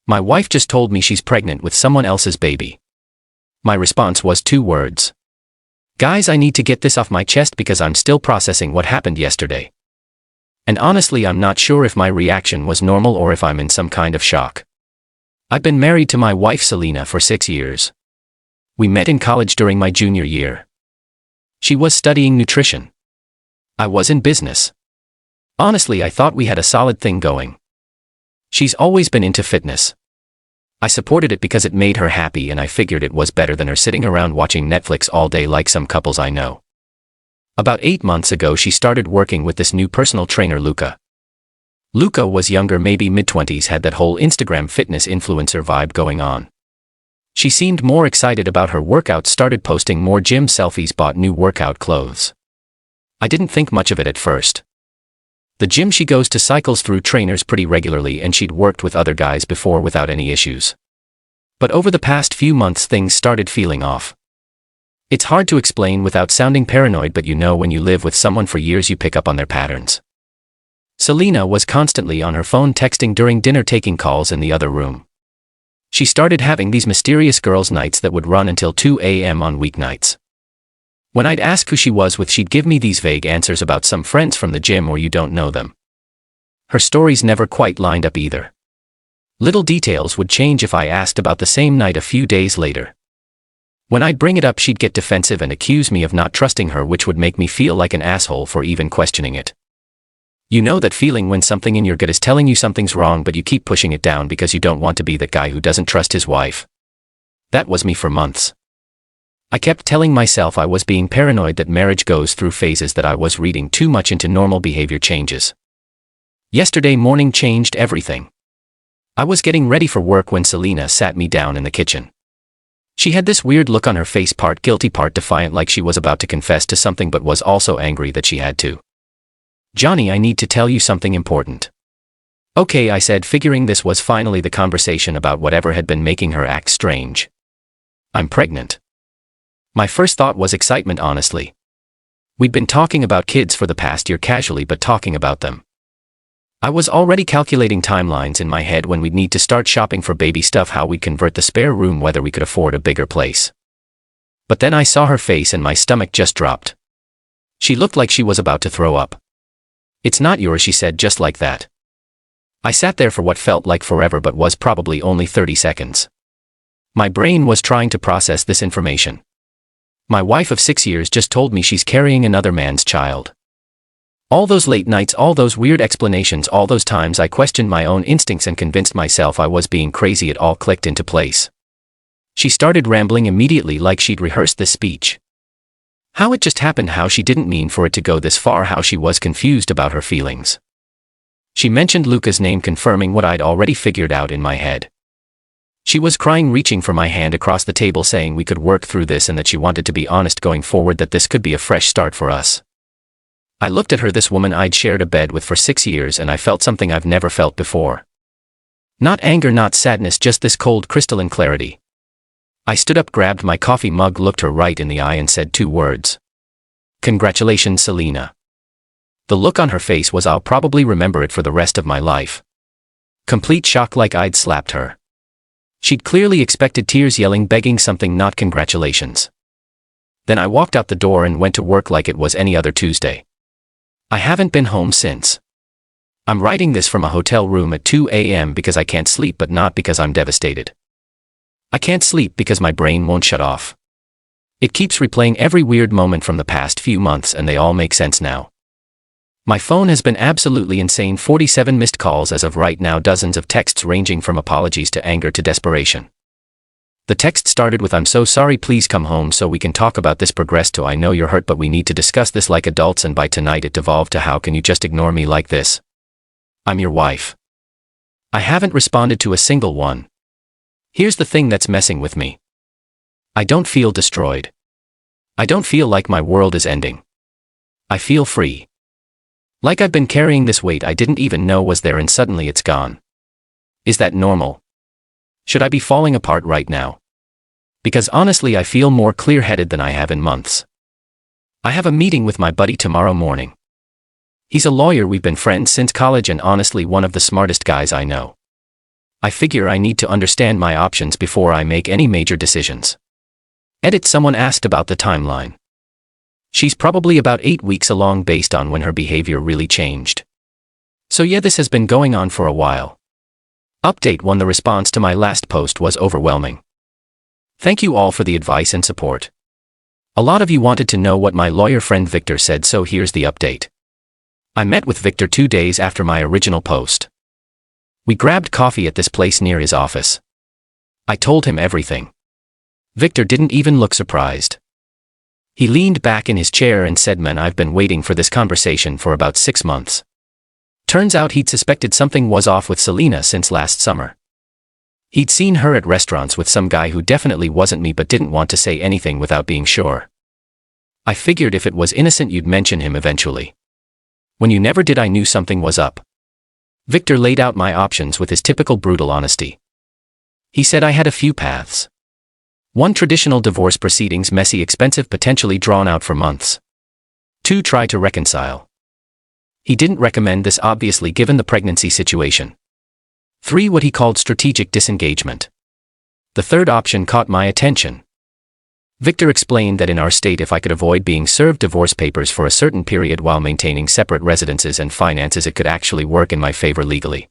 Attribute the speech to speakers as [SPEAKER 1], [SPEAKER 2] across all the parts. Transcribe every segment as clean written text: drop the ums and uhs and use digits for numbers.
[SPEAKER 1] My wife just told me she's pregnant with someone else's baby. My response was 2 words. Guys, I need to get this off my chest because I'm still processing what happened yesterday. And honestly, I'm not sure if my reaction was normal or if I'm in some kind of shock. I've been married to my wife Selena for 6 years. We met in college during my junior year. She was studying nutrition. I was in business. Honestly, I thought we had a solid thing going. She's always been into fitness. I supported it because it made her happy, and I figured it was better than her sitting around watching Netflix all day like some couples I know. About 8 months ago, she started working with this new personal trainer, Luca. Luca was younger, maybe mid-20s, had that whole Instagram fitness influencer vibe going on. She seemed more excited about her workouts, started posting more gym selfies, bought new workout clothes. I didn't think much of it at first. The gym she goes to cycles through trainers pretty regularly, and she'd worked with other guys before without any issues. But over the past few months, things started feeling off. It's hard to explain without sounding paranoid, but you know when you live with someone for years you pick up on their patterns. Selena was constantly on her phone, texting during dinner, taking calls in the other room. She started having these mysterious girls' nights that would run until 2 a.m. on weeknights. When I'd ask who she was with, she'd give me these vague answers about some friends from the gym or you don't know them. Her stories never quite lined up either. Little details would change if I asked about the same night a few days later. When I'd bring it up, she'd get defensive and accuse me of not trusting her, which would make me feel like an asshole for even questioning it. You know that feeling when something in your gut is telling you something's wrong, but you keep pushing it down because you don't want to be that guy who doesn't trust his wife? That was me for months. I kept telling myself I was being paranoid, that marriage goes through phases, that I was reading too much into normal behavior changes. Yesterday morning changed everything. I was getting ready for work when Selena sat me down in the kitchen. She had this weird look on her face, part guilty, part defiant, like she was about to confess to something but was also angry that she had to. Johnny, I need to tell you something important. Okay, I said, figuring this was finally the conversation about whatever had been making her act strange. I'm pregnant. My first thought was excitement, honestly. We'd been talking about kids for the past year casually, but talking about them. I was already calculating timelines in my head, when we'd need to start shopping for baby stuff, how we'd convert the spare room, whether we could afford a bigger place. But then I saw her face and my stomach just dropped. She looked like she was about to throw up. It's not yours, she said, just like that. I sat there for what felt like forever, but was probably only 30 seconds. My brain was trying to process this information. My wife of 6 years just told me she's carrying another man's child. All those late nights, all those weird explanations, all those times I questioned my own instincts and convinced myself I was being crazy, it all clicked into place. She started rambling immediately, like she'd rehearsed this speech. How it just happened, how she didn't mean for it to go this far, how she was confused about her feelings. She mentioned Luca's name, confirming what I'd already figured out in my head. She was crying, reaching for my hand across the table, saying we could work through this and that she wanted to be honest going forward, that this could be a fresh start for us. I looked at her, this woman I'd shared a bed with for 6 years, and I felt something I've never felt before. Not anger, not sadness, just this cold, crystalline clarity. I stood up, grabbed my coffee mug, looked her right in the eye, and said 2 words. Congratulations, Selena. The look on her face was, I'll probably remember it for the rest of my life. Complete shock, like I'd slapped her. She'd clearly expected tears, yelling, begging something, not congratulations. Then I walked out the door and went to work like it was any other Tuesday. I haven't been home since. I'm writing this from a hotel room at 2 a.m. because I can't sleep, but not because I'm devastated. I can't sleep because my brain won't shut off. It keeps replaying every weird moment from the past few months, and they all make sense now. My phone has been absolutely insane, 47 missed calls as of right now, dozens of texts ranging from apologies to anger to desperation. The text started with, I'm so sorry, please come home so we can talk about this, progressed to, I know you're hurt but we need to discuss this like adults, and by tonight it devolved to, how can you just ignore me like this? I'm your wife. I haven't responded to a single one. Here's the thing that's messing with me. I don't feel destroyed. I don't feel like my world is ending. I feel free. Like I've been carrying this weight I didn't even know was there, and suddenly it's gone. Is that normal? Should I be falling apart right now? Because honestly, I feel more clear-headed than I have in months. I have a meeting with my buddy tomorrow morning. He's a lawyer, we've been friends since college, and honestly one of the smartest guys I know. I figure I need to understand my options before I make any major decisions. Edit. Someone asked about the timeline. She's probably about 8 weeks along based on when her behavior really changed. So yeah, this has been going on for a while. Update 1. The response to my last post was overwhelming. Thank you all for the advice and support. A lot of you wanted to know what my lawyer friend Victor said, so here's the update. I met with Victor 2 days after my original post. We grabbed coffee at this place near his office. I told him everything. Victor didn't even look surprised. He leaned back in his chair and said, "Man, I've been waiting for this conversation for about 6 months." Turns out he'd suspected something was off with Selena since last summer. He'd seen her at restaurants with some guy who definitely wasn't me but didn't want to say anything without being sure. I figured if it was innocent you'd mention him eventually. When you never did, I knew something was up. Victor laid out my options with his typical brutal honesty. He said I had a few paths. 1. Traditional divorce proceedings, messy, expensive, potentially drawn out for months. 2. Try to reconcile. He didn't recommend this obviously given the pregnancy situation. 3. What he called strategic disengagement. The third option caught my attention. Victor explained that in our state, if I could avoid being served divorce papers for a certain period while maintaining separate residences and finances, it could actually work in my favor legally.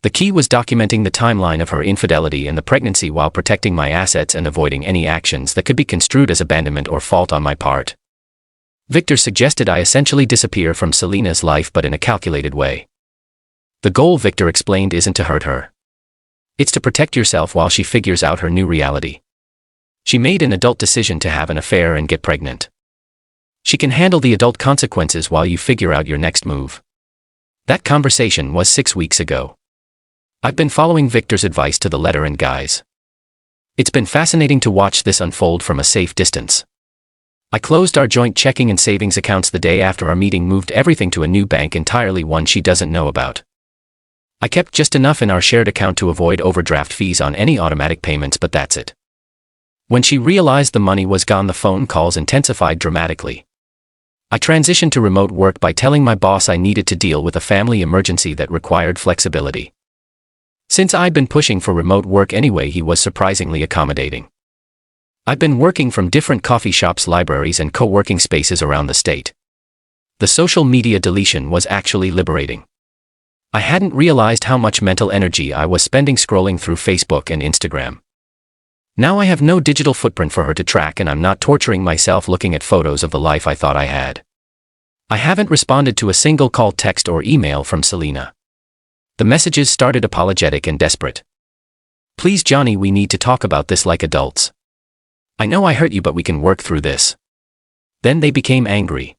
[SPEAKER 1] The key was documenting the timeline of her infidelity and the pregnancy while protecting my assets and avoiding any actions that could be construed as abandonment or fault on my part. Victor suggested I essentially disappear from Selena's life, but in a calculated way. The goal, Victor explained, isn't to hurt her. It's to protect yourself while she figures out her new reality. She made an adult decision to have an affair and get pregnant. She can handle the adult consequences while you figure out your next move. That conversation was 6 weeks ago. I've been following Victor's advice to the letter, and guys, it's been fascinating to watch this unfold from a safe distance. I closed our joint checking and savings accounts the day after our meeting, moved everything to a new bank entirely, one she doesn't know about. I kept just enough in our shared account to avoid overdraft fees on any automatic payments, but that's it. When she realized the money was gone, the phone calls intensified dramatically. I transitioned to remote work by telling my boss I needed to deal with a family emergency that required flexibility. Since I'd been pushing for remote work anyway, he was surprisingly accommodating. I've been working from different coffee shops, libraries, and co-working spaces around the state. The social media deletion was actually liberating. I hadn't realized how much mental energy I was spending scrolling through Facebook and Instagram. Now I have no digital footprint for her to track, and I'm not torturing myself looking at photos of the life I thought I had. I haven't responded to a single call, text, or email from Selena. The messages started apologetic and desperate. "Please, Johnny, we need to talk about this like adults. I know I hurt you, but we can work through this." Then they became angry.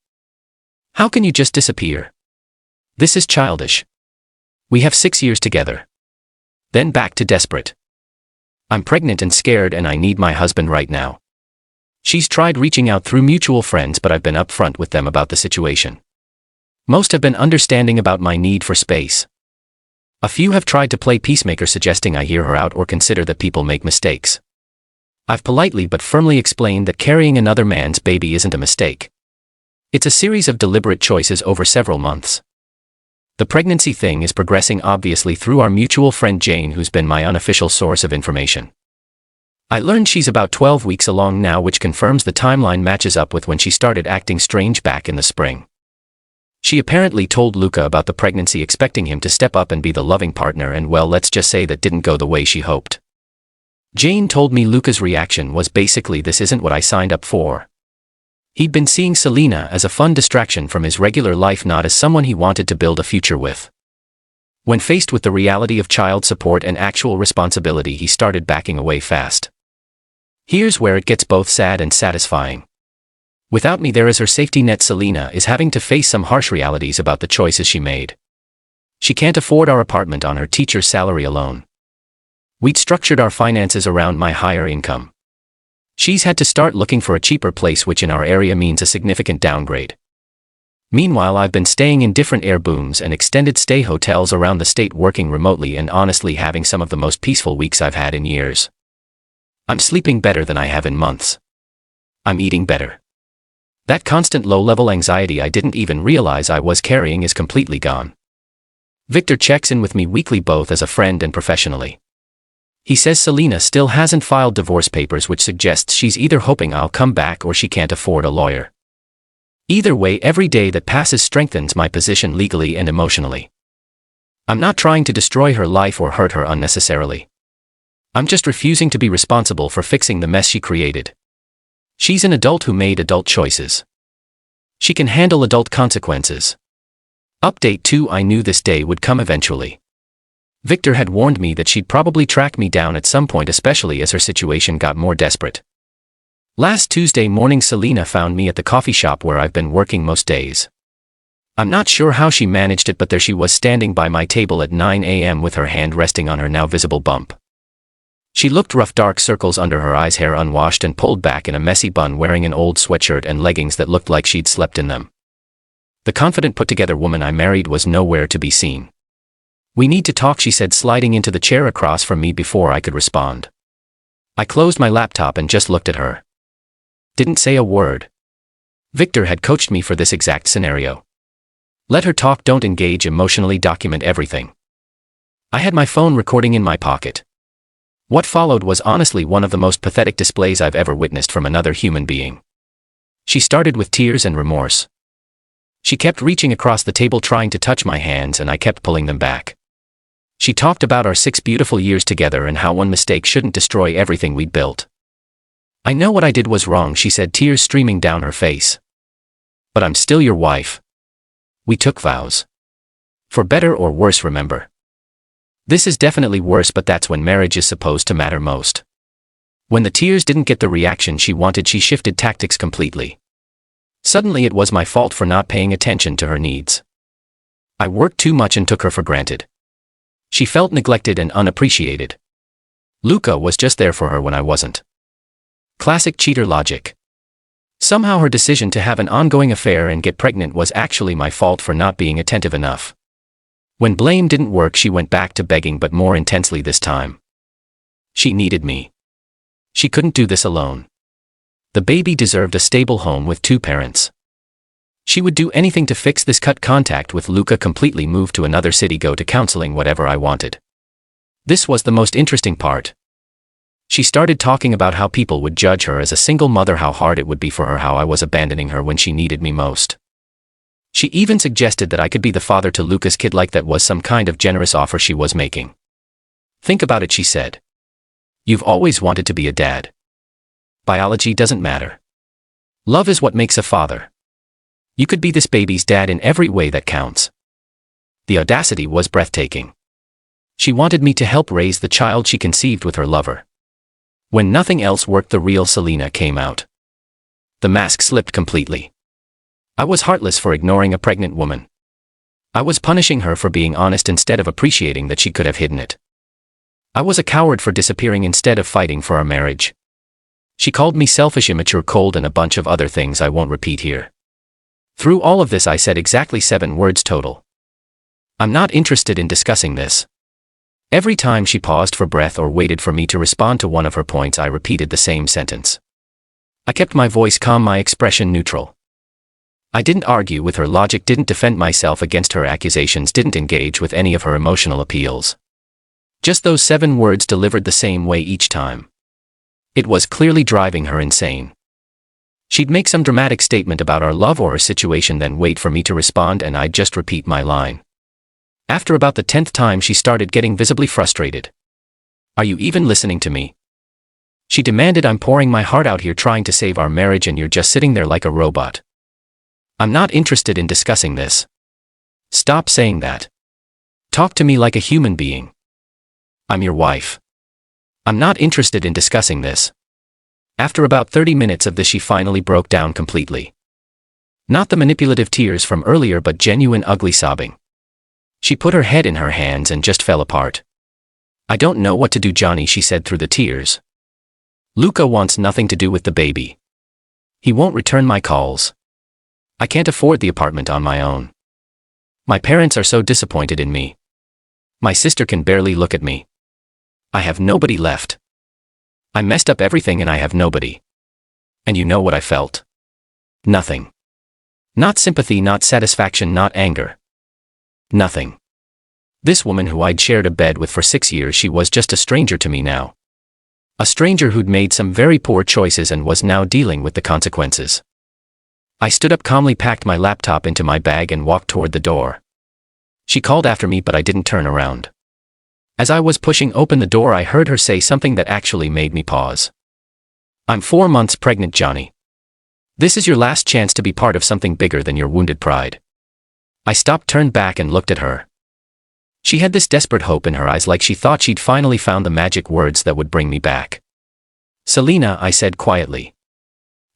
[SPEAKER 1] "How can you just disappear? This is childish. We have 6 years together." Then back to desperate. "I'm pregnant and scared, and I need my husband right now." She's tried reaching out through mutual friends, but I've been upfront with them about the situation. Most have been understanding about my need for space. A few have tried to play peacemaker, suggesting I hear her out or consider that people make mistakes. I've politely but firmly explained that carrying another man's baby isn't a mistake. It's a series of deliberate choices over several months. The pregnancy thing is progressing obviously through our mutual friend Jane, who's been my unofficial source of information. I learned she's about 12 weeks along now, which confirms the timeline matches up with when she started acting strange back in the spring. She apparently told Luca about the pregnancy, expecting him to step up and be the loving partner, and well, let's just say that didn't go the way she hoped. Jane told me Luca's reaction was basically, "This isn't what I signed up for." He'd been seeing Selena as a fun distraction from his regular life, not as someone he wanted to build a future with. When faced with the reality of child support and actual responsibility, he started backing away fast. Here's where it gets both sad and satisfying. Without me there as her safety net, Selena is having to face some harsh realities about the choices she made. She can't afford our apartment on her teacher's salary alone. We'd structured our finances around my higher income. She's had to start looking for a cheaper place, which in our area means a significant downgrade. Meanwhile, I've been staying in different Airbnbs and extended stay hotels around the state, working remotely and honestly having some of the most peaceful weeks I've had in years. I'm sleeping better than I have in months. I'm eating better. That constant low-level anxiety I didn't even realize I was carrying is completely gone. Victor checks in with me weekly both as a friend and professionally. He says Selena still hasn't filed divorce papers, which suggests she's either hoping I'll come back or she can't afford a lawyer. Either way, every day that passes strengthens my position legally and emotionally. I'm not trying to destroy her life or hurt her unnecessarily. I'm just refusing to be responsible for fixing the mess she created. She's an adult who made adult choices. She can handle adult consequences. Update 2: I knew this day would come eventually. Victor had warned me that she'd probably track me down at some point, especially as her situation got more desperate. Last Tuesday morning, Selena found me at the coffee shop where I've been working most days. I'm not sure how she managed it, but there she was standing by my table at 9 a.m. with her hand resting on her now visible bump. She looked rough, dark circles under her eyes, hair unwashed and pulled back in a messy bun, wearing an old sweatshirt and leggings that looked like she'd slept in them. The confident, put-together woman I married was nowhere to be seen. "We need to talk," she said, sliding into the chair across from me before I could respond. I closed my laptop and just looked at her. Didn't say a word. Victor had coached me for this exact scenario. Let her talk, don't engage emotionally, document everything. I had my phone recording in my pocket. What followed was honestly one of the most pathetic displays I've ever witnessed from another human being. She started with tears and remorse. She kept reaching across the table trying to touch my hands, and I kept pulling them back. She talked about our 6 beautiful years together and how one mistake shouldn't destroy everything we'd built. "I know what I did was wrong," she said, tears streaming down her face. "But I'm still your wife. We took vows. For better or worse, remember. This is definitely worse, but that's when marriage is supposed to matter most." When the tears didn't get the reaction she wanted, she shifted tactics completely. Suddenly it was my fault for not paying attention to her needs. I worked too much and took her for granted. She felt neglected and unappreciated. Luca was just there for her when I wasn't. Classic cheater logic. Somehow her decision to have an ongoing affair and get pregnant was actually my fault for not being attentive enough. When blame didn't work, she went back to begging, but more intensely this time. She needed me. She couldn't do this alone. The baby deserved a stable home with 2 parents. She would do anything to fix this, cut contact with Luca completely, move to another city, go to counseling, whatever I wanted. This was the most interesting part. She started talking about how people would judge her as a single mother, how hard it would be for her, how I was abandoning her when she needed me most. She even suggested that I could be the father to Luca's kid, like that was some kind of generous offer she was making. "Think about it," she said. "You've always wanted to be a dad. Biology doesn't matter. Love is what makes a father. You could be this baby's dad in every way that counts." The audacity was breathtaking. She wanted me to help raise the child she conceived with her lover. When nothing else worked, the real Selena came out. The mask slipped completely. I was heartless for ignoring a pregnant woman. I was punishing her for being honest instead of appreciating that she could have hidden it. I was a coward for disappearing instead of fighting for our marriage. She called me selfish, immature, cold, and a bunch of other things I won't repeat here. Through all of this, I said exactly 7 words total. "I'm not interested in discussing this." Every time she paused for breath or waited for me to respond to one of her points, I repeated the same sentence. I kept my voice calm, my expression neutral. I didn't argue with her logic, didn't defend myself against her accusations, didn't engage with any of her emotional appeals. Just those 7 words delivered the same way each time. It was clearly driving her insane. She'd make some dramatic statement about our love or her situation, then wait for me to respond, and I'd just repeat my line. After about the 10th time, she started getting visibly frustrated. "Are you even listening to me?" she demanded. "I'm pouring my heart out here trying to save our marriage, and you're just sitting there like a robot. I'm not interested in discussing this. Stop saying that. Talk to me like a human being. I'm your wife. I'm not interested in discussing this." After about 30 minutes of this, she finally broke down completely. Not the manipulative tears from earlier, but genuine ugly sobbing. She put her head in her hands and just fell apart. "I don't know what to do, Johnny," she said through the tears. "Luca wants nothing to do with the baby. He won't return my calls. I can't afford the apartment on my own. My parents are so disappointed in me. My sister can barely look at me. I have nobody left. I messed up everything and I have nobody. And you know what I felt? Nothing. Not sympathy, not satisfaction, not anger. Nothing. This woman who I'd shared a bed with for 6 years, she was just a stranger to me now. A stranger who'd made some very poor choices and was now dealing with the consequences. I stood up calmly, packed my laptop into my bag and walked toward the door. She called after me, but I didn't turn around. As I was pushing open the door, I heard her say something that actually made me pause. "I'm 4 months pregnant, Johnny. This is your last chance to be part of something bigger than your wounded pride." I stopped, turned back and looked at her. She had this desperate hope in her eyes, like she thought she'd finally found the magic words that would bring me back. "Selena," I said quietly.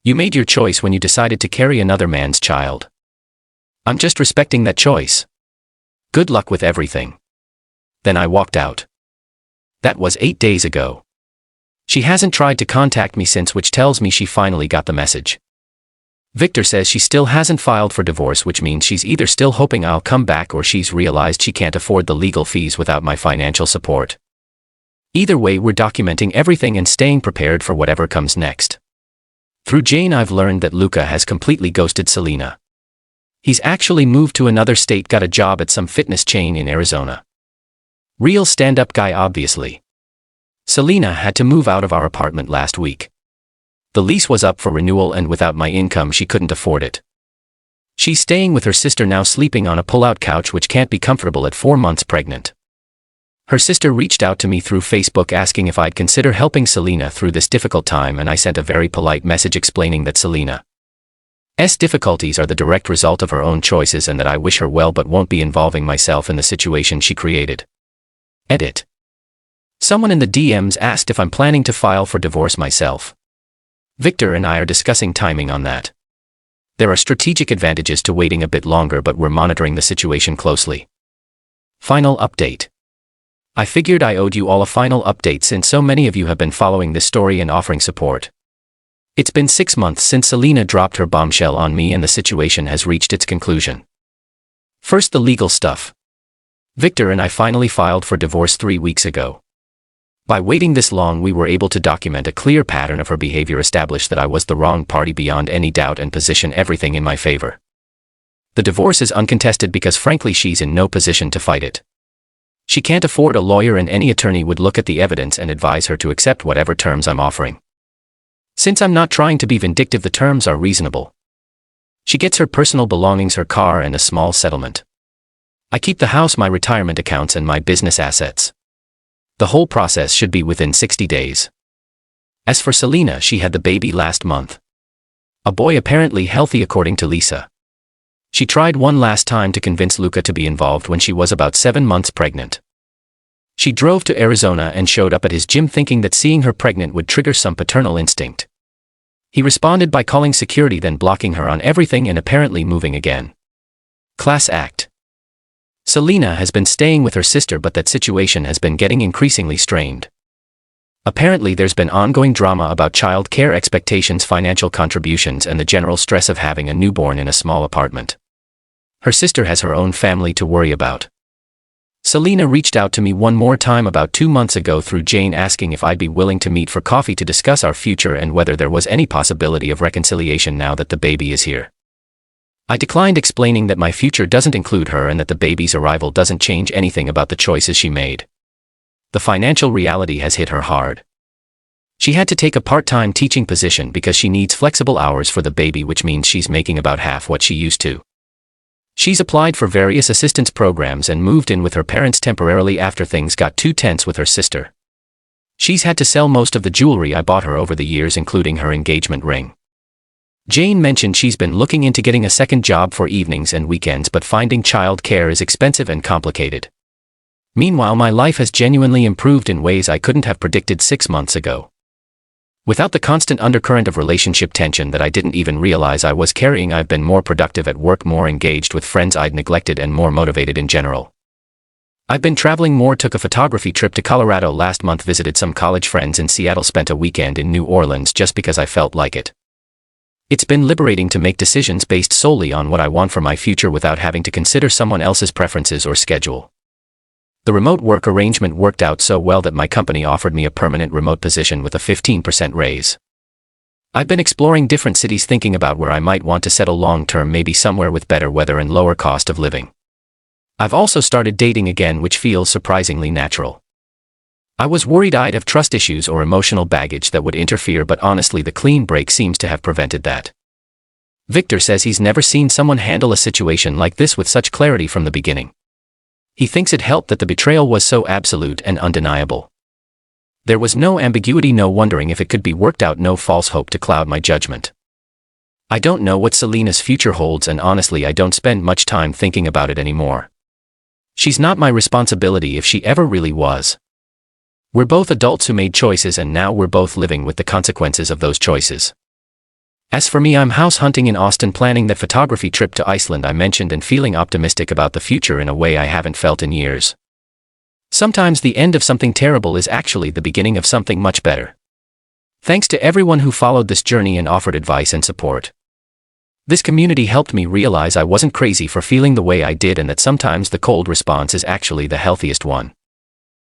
[SPEAKER 1] "You made your choice when you decided to carry another man's child. I'm just respecting that choice. Good luck with everything." Then I walked out. That was 8 days ago. She hasn't tried to contact me since, which tells me she finally got the message. Victor says she still hasn't filed for divorce, which means she's either still hoping I'll come back or she's realized she can't afford the legal fees without my financial support. Either way, we're documenting everything and staying prepared for whatever comes next. Through Jane, I've learned that Luca has completely ghosted Selena. He's actually moved to another state, got a job at some fitness chain in Arizona. Real stand-up guy, obviously. Selena had to move out of our apartment last week. The lease was up for renewal, and without my income she couldn't afford it. She's staying with her sister now, sleeping on a pull-out couch, which can't be comfortable at 4 months pregnant. Her sister reached out to me through Facebook asking if I'd consider helping Selena through this difficult time, and I sent a very polite message explaining that Selena's difficulties are the direct result of her own choices and that I wish her well but won't be involving myself in the situation she created. Edit. Someone in the DMs asked if I'm planning to file for divorce myself. Victor and I are discussing timing on that. There are strategic advantages to waiting a bit longer, but we're monitoring the situation closely. Final update. I figured I owed you all a final update since so many of you have been following this story and offering support. It's been 6 months since Selena dropped her bombshell on me, and the situation has reached its conclusion. First, the legal stuff. Victor and I finally filed for divorce 3 weeks ago. By waiting this long, we were able to document a clear pattern of her behavior, establish that I was the wrong party beyond any doubt, and position everything in my favor. The divorce is uncontested because frankly she's in no position to fight it. She can't afford a lawyer, and any attorney would look at the evidence and advise her to accept whatever terms I'm offering. Since I'm not trying to be vindictive, the terms are reasonable. She gets her personal belongings, her car, and a small settlement. I keep the house, my retirement accounts, and my business assets. The whole process should be within 60 days. As for Selena, she had the baby last month. A boy, apparently healthy according to Lisa. She tried one last time to convince Luca to be involved when she was about 7 months pregnant. She drove to Arizona and showed up at his gym thinking that seeing her pregnant would trigger some paternal instinct. He responded by calling security, then blocking her on everything and apparently moving again. Class act. Selena has been staying with her sister, but that situation has been getting increasingly strained. Apparently there's been ongoing drama about child care expectations, financial contributions, and the general stress of having a newborn in a small apartment. Her sister has her own family to worry about. Selena reached out to me one more time about 2 months ago through Jane, asking if I'd be willing to meet for coffee to discuss our future and whether there was any possibility of reconciliation now that the baby is here. I declined, explaining that my future doesn't include her and that the baby's arrival doesn't change anything about the choices she made. The financial reality has hit her hard. She had to take a part-time teaching position because she needs flexible hours for the baby, which means she's making about half what she used to. She's applied for various assistance programs and moved in with her parents temporarily after things got too tense with her sister. She's had to sell most of the jewelry I bought her over the years, including her engagement ring. Jane mentioned she's been looking into getting a second job for evenings and weekends, but finding child care is expensive and complicated. Meanwhile, my life has genuinely improved in ways I couldn't have predicted 6 months ago. Without the constant undercurrent of relationship tension that I didn't even realize I was carrying, I've been more productive at work, more engaged with friends I'd neglected, and more motivated in general. I've been traveling more, took a photography trip to Colorado last month, visited some college friends in Seattle, spent a weekend in New Orleans just because I felt like it. It's been liberating to make decisions based solely on what I want for my future without having to consider someone else's preferences or schedule. The remote work arrangement worked out so well that my company offered me a permanent remote position with a 15% raise. I've been exploring different cities, thinking about where I might want to settle long-term, maybe somewhere with better weather and lower cost of living. I've also started dating again, which feels surprisingly natural. I was worried I'd have trust issues or emotional baggage that would interfere, but honestly the clean break seems to have prevented that. Victor says he's never seen someone handle a situation like this with such clarity from the beginning. He thinks it helped that the betrayal was so absolute and undeniable. There was no ambiguity, no wondering if it could be worked out, no false hope to cloud my judgment. I don't know what Selena's future holds, and honestly I don't spend much time thinking about it anymore. She's not my responsibility if she ever really was. We're both adults who made choices, and now we're both living with the consequences of those choices. As for me, I'm house hunting in Austin, planning that photography trip to Iceland I mentioned, and feeling optimistic about the future in a way I haven't felt in years. Sometimes the end of something terrible is actually the beginning of something much better. Thanks to everyone who followed this journey and offered advice and support. This community helped me realize I wasn't crazy for feeling the way I did, and that sometimes the cold response is actually the healthiest one.